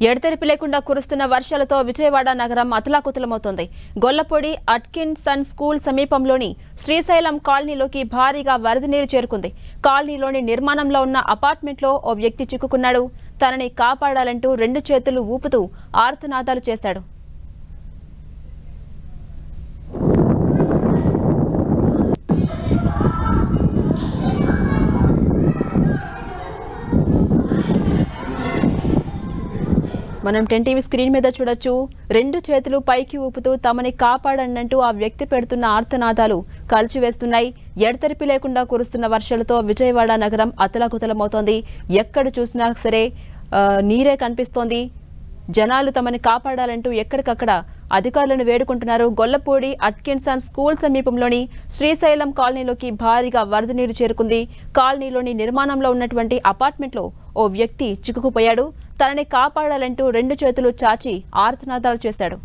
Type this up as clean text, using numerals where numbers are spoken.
ఎడతెరిపి లేకుండా కురుస్తున్న వర్షాలతో విజయవాడ నగరం అతలాకుతలమవుతోంది. గొల్లపూడి అట్కిన్సన్ స్కూల్ సమీపంలోని శ్రీశైలం కాలనీలోకి భారీగా వరద నీరు చేరుకుంది. కాలనీలోని నిర్మాణంలో ఉన్న అపార్ట్మెంట్లో ఓ వ్యక్తి చిక్కుకున్నాడు. తనని కాపాడాలంటూ రెండు చేతులు ఊపుతూ ఆర్తనాదాలు చేశాడు. మనం 10 టీవీ స్క్రీన్ మీద చూడొచ్చు. రెండు చేతులు పైకి ఊపుతూ తమని కాపాడంటూ ఆ వ్యక్తి పెడుతున్న ఆర్తనాదాలు కలిచివేస్తున్నాయి. ఎడతెరిపి లేకుండా కురుస్తున్న వర్షాలతో విజయవాడ నగరం అతలాకుతలమవుతోంది. ఎక్కడ చూసినా సరే నీరే కనిపిస్తోంది. జనాలు తమని కాపాడాలంటూ ఎక్కడికక్కడ అధికారులను వేడుకుంటున్నారు. గొల్లపూడి అట్కిన్సన్ స్కూల్ సమీపంలోని శ్రీశైలం కాలనీలోకి భారీగా వరద నీరు చేరుకుంది. కాలనీలోని నిర్మాణంలో ఉన్నటువంటి అపార్ట్మెంట్లో ఓ వ్యక్తి చిక్కుకుపోయాడు. తనని కాపాడాలంటూ రెండు చేతులు చాచి ఆర్తనాదాలు చేశాడు.